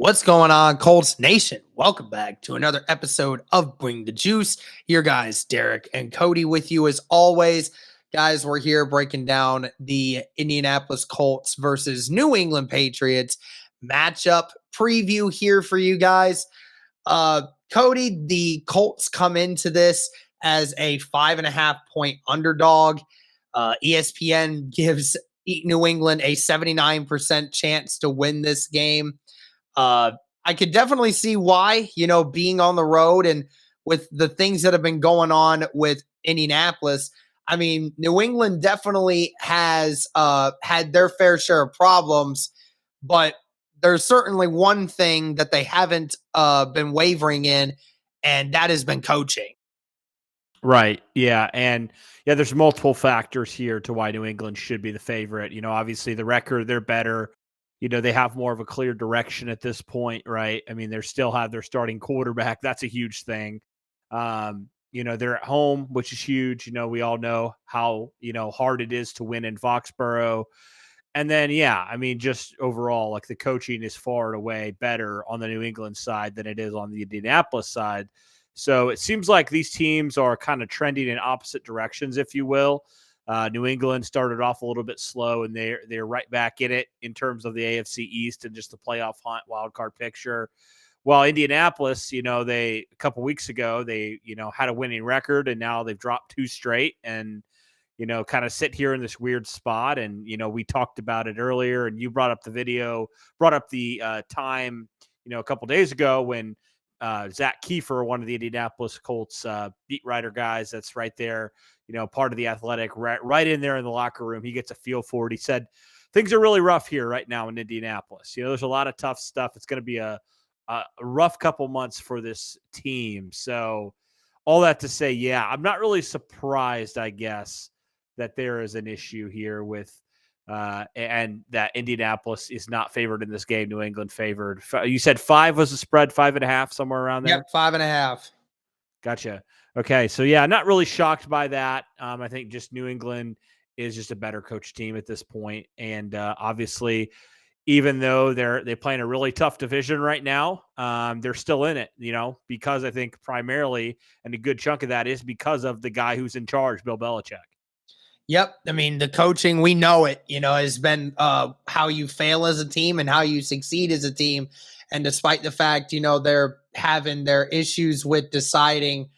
What's going on, Colts Nation? Welcome back to another episode of Bring the Juice. Your guys, Derek and Cody, with you as always. Guys, we're here breaking down the Indianapolis Colts versus New England Patriots matchup preview here for you guys. Cody, the Colts come into this as a 5.5 point underdog. ESPN gives New England a 79% chance to win this game. I could definitely see why, being on the road and with the things that have been going on with Indianapolis. I mean, New England definitely has had their fair share of problems, but there's certainly one thing that they haven't been wavering in, and that has been coaching. Right. Yeah. And there's multiple factors here to why New England should be the favorite. Obviously the record, they're better. They have more of a clear direction at this point, right? I mean, they still have their starting quarterback. That's a huge thing. They're at home, which is huge. We all know how, hard it is to win in Foxborough. And then, just overall, like the coaching is far and away better on the New England side than it is on the Indianapolis side. So it seems like these teams are kind of trending in opposite directions, if you will. New England started off a little bit slow, and they're right back in it in terms of the AFC East and just the playoff hunt, wild card picture. While Indianapolis, a couple weeks ago, they had a winning record, and now they've dropped two straight, and kind of sit here in this weird spot. And we talked about it earlier, and you brought up the time, a couple days ago when Zach Kiefer, one of the Indianapolis Colts beat writer guys, that's right there, part of the Athletic, right in there in the locker room. He gets a feel for it. He said things are really rough here right now in Indianapolis. There's a lot of tough stuff. It's going to be a rough couple months for this team. So all that to say, I'm not really surprised, I guess, that there is an issue here with and that Indianapolis is not favored in this game. New England favored. You said 5 was the spread, 5.5, somewhere around there? Yep, 5.5. Gotcha. Okay. So, not really shocked by that. I think just New England is just a better coach team at this point. And obviously, even though they're playing a really tough division right now, they're still in it, because I think primarily, and a good chunk of that is because of the guy who's in charge, Bill Belichick. Yep. I mean, the coaching, we know it, has been how you fail as a team and how you succeed as a team. And despite the fact, they're having their issues with deciding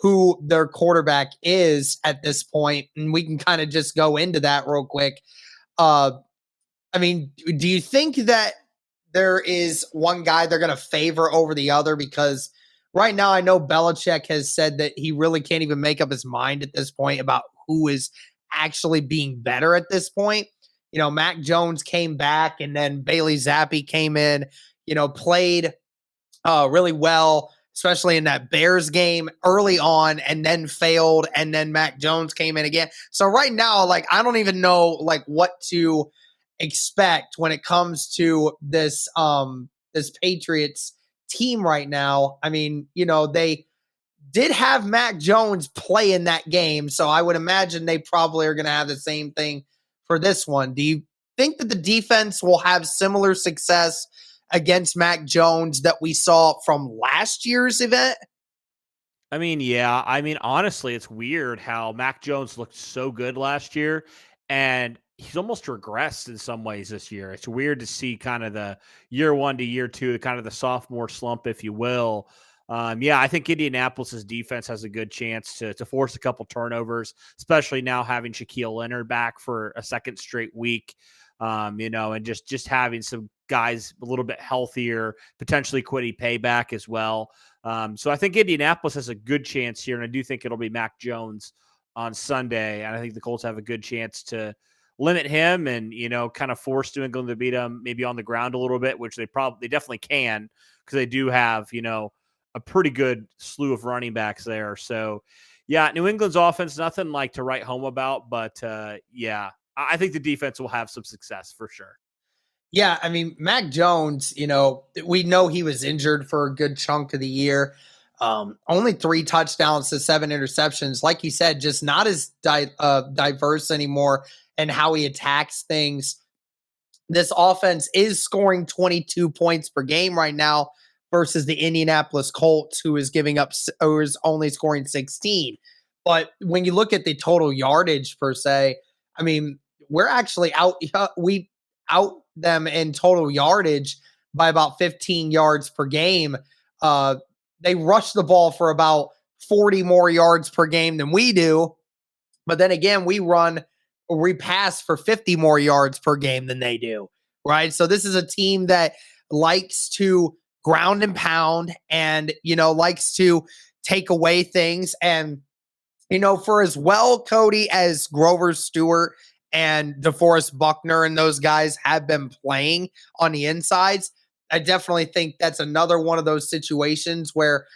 who their quarterback is at this point, and we can kind of just go into that real quick. I mean, do you think that there is one guy they're going to favor over the other? Because right now, I know Belichick has said that he really can't even make up his mind at this point about who is actually being better at this point. Mac Jones came back, and then Bailey Zappi came in, played really well, especially in that Bears game early on, and then failed, and then Mac Jones came in again. So right now, I don't even know what to expect when it comes to this Patriots team right now. I mean, they did have Mac Jones play in that game, so I would imagine they probably are going to have the same thing for this one. Do you think that the defense will have similar success against Mac Jones that we saw from last year's event? I mean, yeah. I mean, honestly, it's weird how Mac Jones looked so good last year, and he's almost regressed in some ways this year. It's weird to see kind of the year one to year two, kind of the sophomore slump, if you will. I think Indianapolis's defense has a good chance to force a couple turnovers, especially now having Shaquille Leonard back for a second straight week. And just having some guys a little bit healthier, potentially Kwity payback as well. So I think Indianapolis has a good chance here, and I do think it'll be Mac Jones on Sunday. And I think the Colts have a good chance to limit him and, kind of force New England to beat him maybe on the ground a little bit, which they definitely can, because they do have, a pretty good slew of running backs there. So, New England's offense, nothing to write home about, but I think the defense will have some success for sure. Yeah, I mean, Mac Jones, we know he was injured for a good chunk of the year. Only 3 touchdowns to 7 interceptions. Like you said, just not as diverse anymore in how he attacks things. this offense is scoring 22 points per game right now versus the Indianapolis Colts, who is giving up, or is only scoring 16. But when you look at the total yardage per se, I mean, we're actually we out them in total yardage by about 15 yards per game. Uh, they rush the ball for about 40 more yards per game than we do. But then again, we pass for 50 more yards per game than they do, right? So this is a team that likes to ground and pound and, likes to take away things. And, for as well, Cody, as Grover Stewart and DeForest Buckner and those guys have been playing on the insides, I definitely think that's another one of those situations where,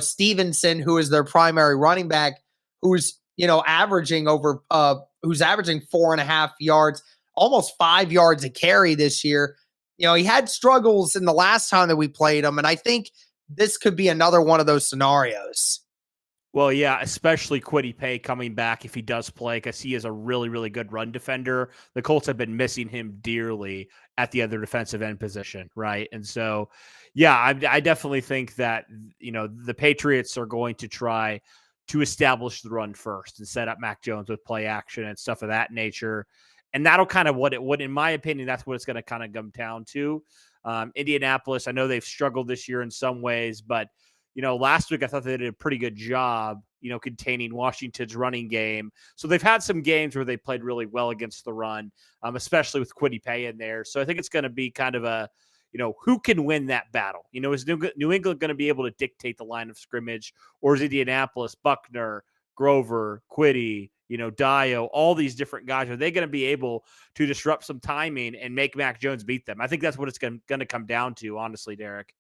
Stevenson, who is their primary running back, who's who's averaging 4.5 yards, almost 5 yards a carry this year. He had struggles in the last time that we played him, and I think this could be another one of those scenarios. Well, yeah, especially Kwity Paye coming back if he does play, because he is a really, really good run defender. The Colts have been missing him dearly at the other defensive end position, right? And so, yeah, I definitely think that, the Patriots are going to try to establish the run first and set up Mac Jones with play action and stuff of that nature. And that'll kind of in my opinion, that's what it's going to kind of come down to. Indianapolis, I know they've struggled this year in some ways, but last week I thought they did a pretty good job, containing Washington's running game. So they've had some games where they played really well against the run, especially with Kwity Paye in there. So I think it's going to be kind of a, who can win that battle? Is New England going to be able to dictate the line of scrimmage, or is Indianapolis, Buckner, Grover, Kwity, Dio, all these different guys, are they going to be able to disrupt some timing and make Mac Jones beat them? I think that's what it's going to come down to, honestly, Derek.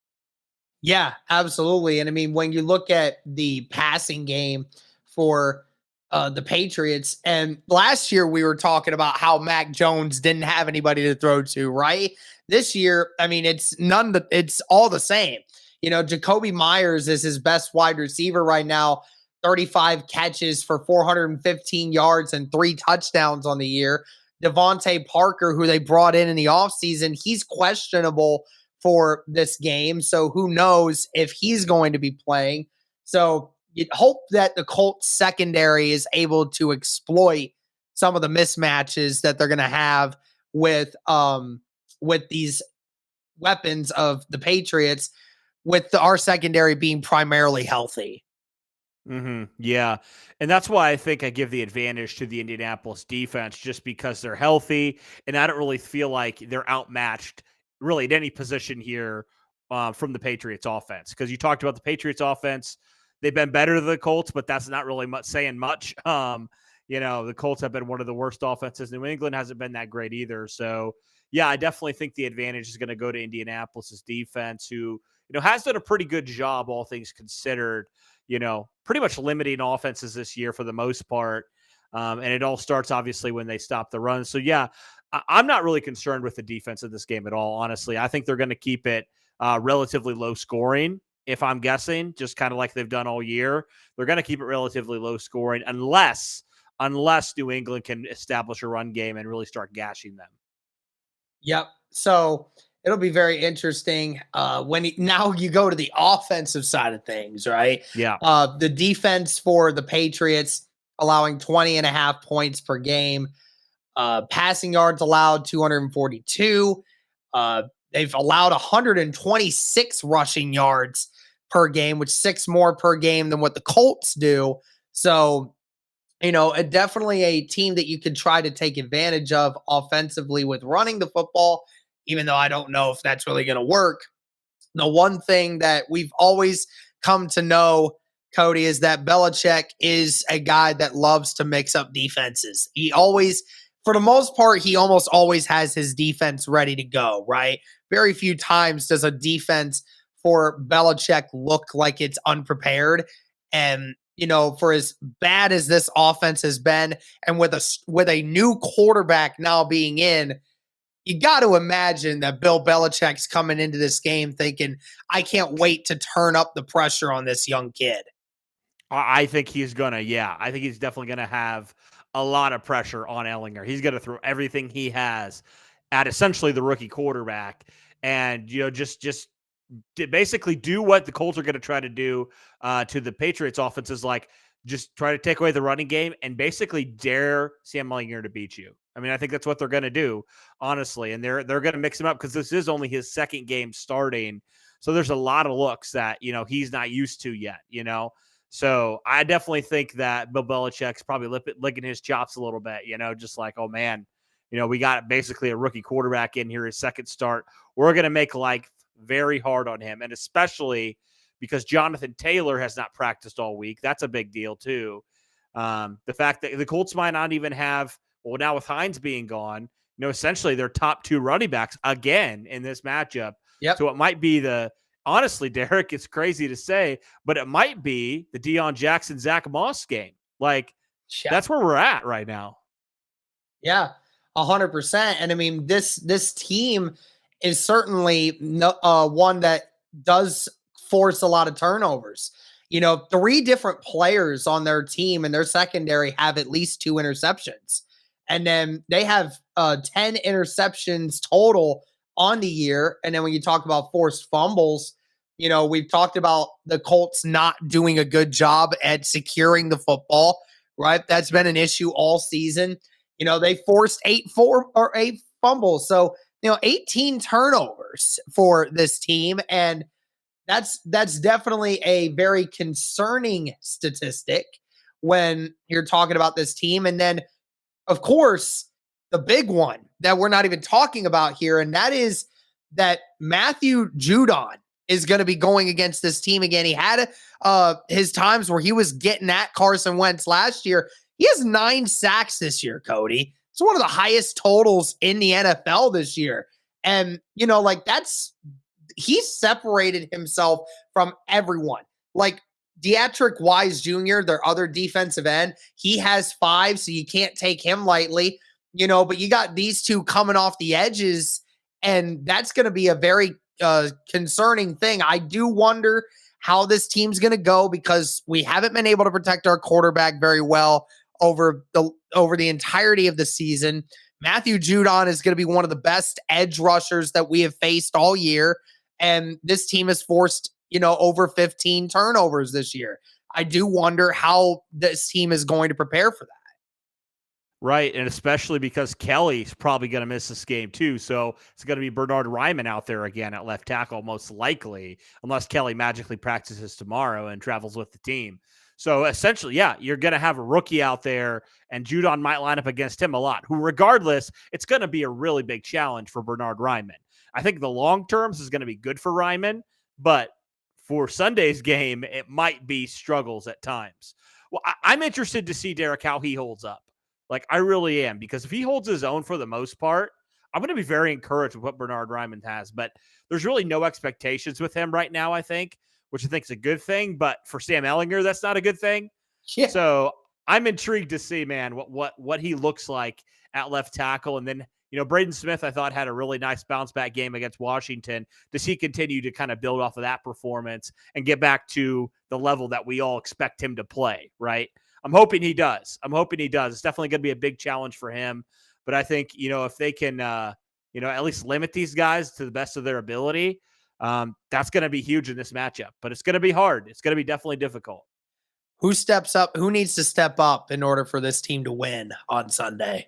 Yeah, absolutely. And I mean, when you look at the passing game for the Patriots, and last year we were talking about how Mac Jones didn't have anybody to throw to, right? This year, I mean, it's all the same. Jacoby Myers is his best wide receiver right now, 35 catches for 415 yards and 3 touchdowns on the year. Devontae Parker, who they brought in the offseason, he's questionable for this game. So who knows if he's going to be playing. So you'd hope that the Colts secondary is able to exploit some of the mismatches that they're going to have with these weapons of the Patriots, with our secondary being primarily healthy. Yeah. And that's why I think I give the advantage to the Indianapolis defense, just because they're healthy. And I don't really feel like they're outmatched really at any position here from the Patriots offense. Because you talked about the Patriots offense. They've been better than the Colts, but that's not really saying much. The Colts have been one of the worst offenses. New England hasn't been that great either. So, yeah, I definitely think the advantage is going to go to Indianapolis's defense, who, has done a pretty good job, all things considered, pretty much limiting offenses this year for the most part. And it all starts, obviously, when they stop the run. So, yeah, I'm not really concerned with the defense of this game at all, honestly. I think they're going to keep it relatively low scoring, if I'm guessing, just kind of like they've done all year. They're going to keep it relatively low scoring unless New England can establish a run game and really start gashing them. Yep. So it'll be very interesting now you go to the offensive side of things, right? Yeah. The defense for the Patriots allowing 20.5 points per game. Passing yards allowed 242. They've allowed 126 rushing yards per game, which 6 more per game than what the Colts do. So, definitely a team that you could try to take advantage of offensively with running the football, even though I don't know if that's really going to work. The one thing that we've always come to know, Cody, is that Belichick is a guy that loves to mix up defenses. For the most part, he almost always has his defense ready to go, right? Very few times does a defense for Belichick look like it's unprepared. And, for as bad as this offense has been, and with a new quarterback now being in, you got to imagine that Bill Belichick's coming into this game thinking, I can't wait to turn up the pressure on this young kid. I think he's going to, I think he's definitely going to have a lot of pressure on Ellinger. He's going to throw everything he has at essentially the rookie quarterback, and just basically do what the Colts are going to try to do to the Patriots offense is like just try to take away the running game and basically dare Sam Ehlinger to beat you. I mean, I think that's what they're going to do, honestly, and they're going to mix him up because this is only his second game starting, so there's a lot of looks that he's not used to yet. So I definitely think that Bill Belichick's probably licking his chops a little bit. Just like, oh man, we got basically a rookie quarterback in here, his second start. We're going to make life very hard on him, and especially because Jonathan Taylor has not practiced all week. That's a big deal too. The fact that the Colts might not even have, well, now with Hines being gone, essentially their top two running backs again in this matchup. Yep. So it might be honestly, Derek, it's crazy to say, but it might be the Deion Jackson, Zach Moss game. Like, that's where we're at right now. Yeah, 100%. And I mean, this team is certainly one that does force a lot of turnovers. 3 different players on their team and their secondary have at least 2 interceptions. And then they have 10 interceptions total on the year. And then when you talk about forced fumbles, we've talked about the Colts not doing a good job at securing the football, right? That's been an issue all season. They forced 8 fumbles. So, 18 turnovers for this team. And that's definitely a very concerning statistic when you're talking about this team. And then, of course, the big one that we're not even talking about here, and that is that Matthew Judon is going to be going against this team again. He had his times where he was getting at Carson Wentz last year. He has 9 sacks this year, Cody. It's one of the highest totals in the NFL this year. And, he separated himself from everyone. Like Deatrick Wise Jr., their other defensive end, he has 5, so you can't take him lightly, but you got these 2 coming off the edges, and that's going to be a very concerning thing. I do wonder how this team's going to go because we haven't been able to protect our quarterback very well over the entirety of the season. Matthew Judon is going to be one of the best edge rushers that we have faced all year. And this team has forced, over 15 turnovers this year. I do wonder how this team is going to prepare for that. Right, and especially because Kelly's probably going to miss this game too. So it's going to be Bernard Ryman out there again at left tackle, most likely, unless Kelly magically practices tomorrow and travels with the team. So essentially, yeah, you're going to have a rookie out there, and Judon might line up against him a lot, who regardless, it's going to be a really big challenge for Bernard Ryman. I think the long terms is going to be good for Ryman, but for Sunday's game, it might be struggles at times. Well, I'm interested to see, Derek, how he holds up. Like, I really am, because if he holds his own for the most part, I'm going to be very encouraged with what Bernard Ryman has. But there's really no expectations with him right now, I think, which I think is a good thing. But for Sam Ehlinger, that's not a good thing. Yeah. So I'm intrigued to see, man, what he looks like at left tackle. And then, Braden Smith, I thought, had a really nice bounce back game against Washington. Does he continue to kind of build off of that performance and get back to the level that we all expect him to play, right? I'm hoping he does. It's definitely going to be a big challenge for him. But I think, if they can, at least limit these guys to the best of their ability, that's going to be huge in this matchup. But it's going to be hard. It's going to be definitely difficult. Who steps up? Who needs to step up in order for this team to win on Sunday?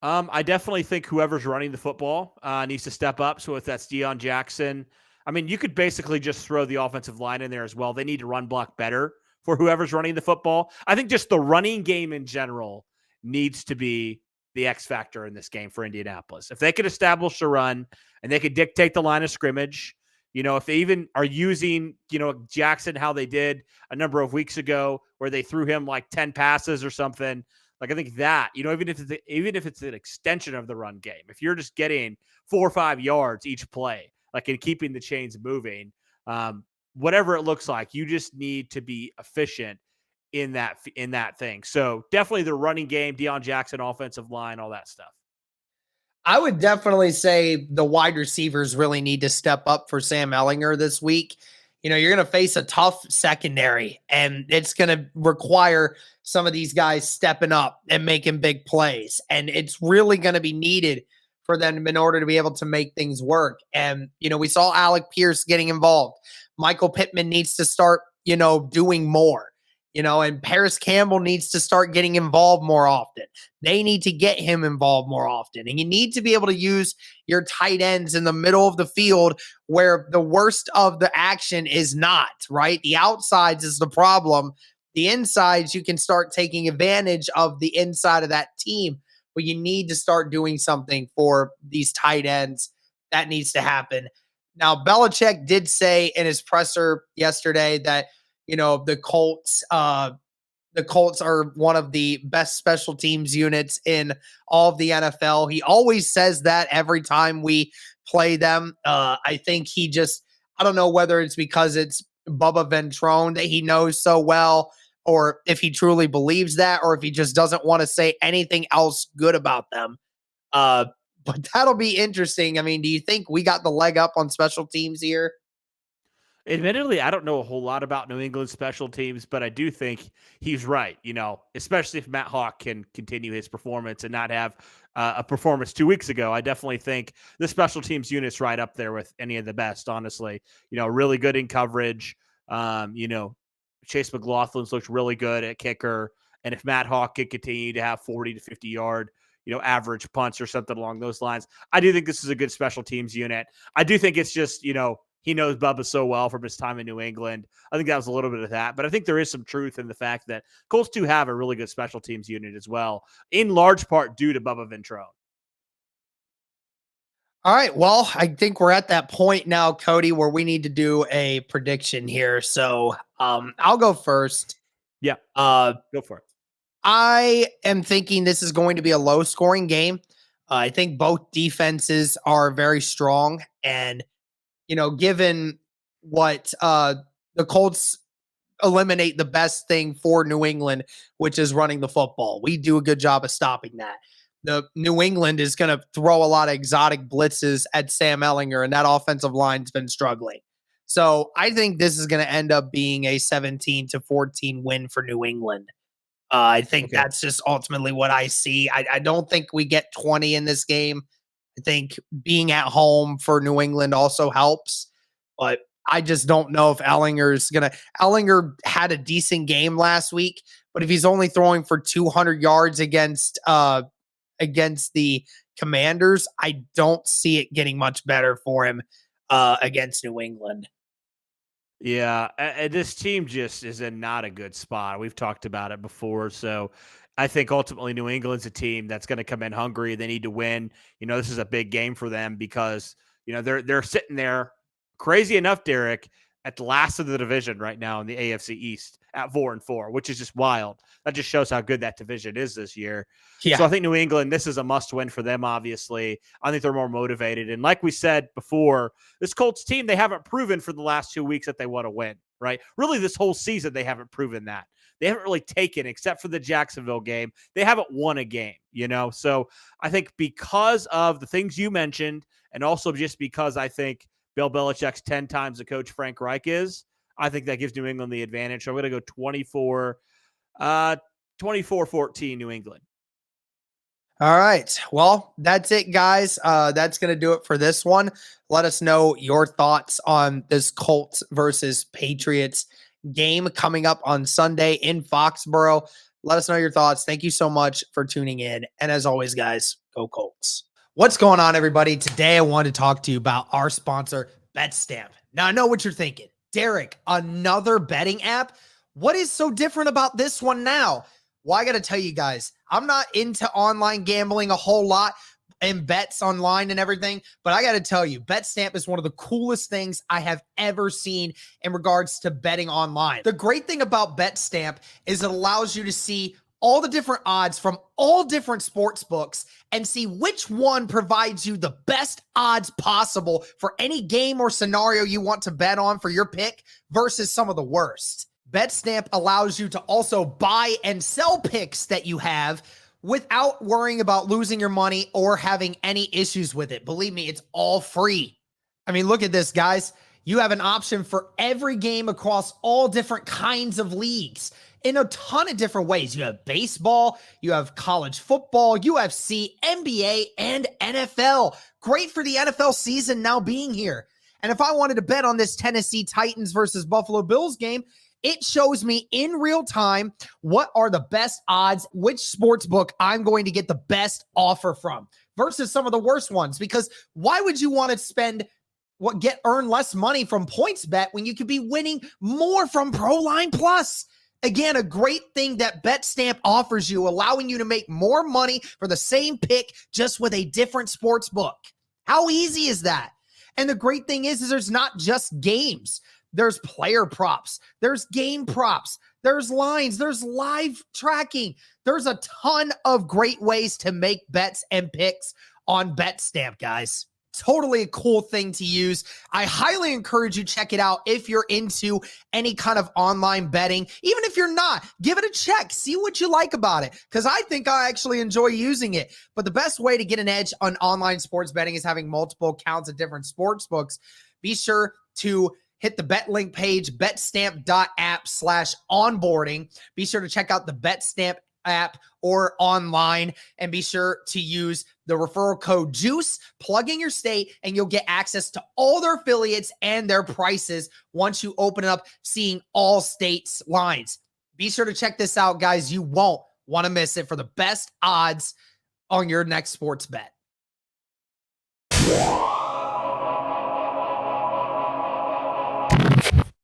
I definitely think whoever's running the football needs to step up. So if that's Deion Jackson, I mean, you could basically just throw the offensive line in there as well. They need to run block better for whoever's running the football. I think just the running game in general needs to be the X factor in this game for Indianapolis. If they could establish a run and they could dictate the line of scrimmage, if they even are using, Jackson, how they did a number of weeks ago where they threw him like 10 passes or something, like I think that, even if it's an extension of the run game, if you're just getting 4 or 5 yards each play, like in keeping the chains moving, whatever it looks like, you just need to be efficient in that thing. So definitely the running game, Deion Jackson, offensive line, all that stuff. I would definitely say the wide receivers really need to step up for Sam Ehlinger this week. You're going to face a tough secondary, and it's going to require some of these guys stepping up and making big plays. And it's really going to be needed for them in order to be able to make things work. And, we saw Alec Pierce getting involved. Michael Pittman needs to start, doing more, and Paris Campbell needs to start getting involved more often. They need to get him involved more often. And you need to be able to use your tight ends in the middle of the field where the worst of the action is not, right? The outsides is the problem. The insides, you can start taking advantage of the inside of that team, but you need to start doing something for these tight ends. That needs to happen. Now, Belichick did say in his presser yesterday that, the Colts are one of the best special teams units in all of the NFL. He always says that every time we play them. I think I don't know whether it's because it's Bubba Ventrone that he knows so well, or if he truly believes that, or if he just doesn't want to say anything else good about them. But that'll be interesting. I mean, do you think we got the leg up on special teams here? Admittedly, I don't know a whole lot about New England special teams, but I do think he's right, especially if Matt Hawk can continue his performance and not have a performance 2 weeks ago. I definitely think the special teams unit's right up there with any of the best, honestly. Really good in coverage. Chase McLaughlin's looked really good at kicker. And if Matt Hawk could continue to have 40 to 50 yard, average punts or something along those lines, I do think this is a good special teams unit. I do think it's just, he knows Bubba so well from his time in New England. I think that was a little bit of that. But I think there is some truth in the fact that Colts do have a really good special teams unit as well, in large part due to Bubba Ventrone. All right. Well, I think we're at that point now, Cody, where we need to do a prediction here. So I'll go first. Yeah. Go for it. I am thinking this is going to be a low scoring game. I think both defenses are very strong. And, given what the Colts eliminate the best thing for New England, which is running the football, we do a good job of stopping that. The New England is going to throw a lot of exotic blitzes at Sam Ehlinger, and that offensive line's been struggling. So I think this is going to end up being a 17-14 win for New England. I think that's just ultimately what I see. I don't think we get 20 in this game. I think being at home for New England also helps, but I just don't know if Ehlinger had a decent game last week, but if he's only throwing for 200 yards against the Commanders, I don't see it getting much better for him against New England. Yeah, this team just is in not a good spot. We've talked about it before. So I think ultimately New England's a team that's going to come in hungry. They need to win. This is a big game for them because, they're sitting there, crazy enough, Derek, at the last of the division right now in the AFC East at 4-4, which is just wild. That just shows how good that division is this year. Yeah. So I think New England, this is a must win for them, obviously. I think they're more motivated. And like we said before, this Colts team, they haven't proven for the last 2 weeks that they want to win, right? Really, this whole season, they haven't proven that. They haven't really taken, except for the Jacksonville game, they haven't won a game, So I think because of the things you mentioned, and also just because I think Bill Belichick's 10 times the coach Frank Reich is, I think that gives New England the advantage. So I'm going to go 24-14 New England. All right. Well, that's it, guys. That's going to do it for this one. Let us know your thoughts on this Colts versus Patriots game coming up on Sunday in Foxborough. Let us know your thoughts. Thank you so much for tuning in. And as always, guys, go Colts. What's going on, everybody? Today, I wanted to talk to you about our sponsor, BetStamp. Now, I know what you're thinking. Derek, another betting app? What is so different about this one now? Well, I got to tell you guys, I'm not into online gambling a whole lot and bets online and everything, but I got to tell you, BetStamp is one of the coolest things I have ever seen in regards to betting online. The great thing about BetStamp is it allows you to see all the different odds from all different sports books and see which one provides you the best odds possible for any game or scenario you want to bet on for your pick versus some of the worst. BetStamp allows you to also buy and sell picks that you have without worrying about losing your money or having any issues with it. Believe me, it's all free. I mean, look at this, guys. You have an option for every game across all different kinds of leagues. in a ton of different ways. You have baseball, you have college football, UFC, NBA, and NFL. Great for the NFL season now being here. And if I wanted to bet on this Tennessee Titans versus Buffalo Bills game, it shows me in real time what are the best odds, which sports book I'm going to get the best offer from versus some of the worst ones. Because why would you want to earn less money from PointsBet when you could be winning more from ProLine Plus? Again, a great thing that BetStamp offers you, allowing you to make more money for the same pick just with a different sports book. How easy is that? And the great thing is there's not just games. There's player props. There's game props. There's lines. There's live tracking. There's a ton of great ways to make bets and picks on BetStamp, guys. Totally a cool thing to use. I highly encourage you check it out if you're into any kind of online betting. Even if you're not, give it a check. See what you like about it, because I think I actually enjoy using it. But the best way to get an edge on online sports betting is having multiple accounts at different sports books. Be sure to hit the BetLink page, betstamp.app/onboarding. Be sure to check out the BetStamp app or online, and be sure to use the referral code JUICE, plug in your state, and you'll get access to all their affiliates and their prices once you open it up, seeing all states' lines. Be sure to check this out, guys. You won't want to miss it for the best odds on your next sports bet.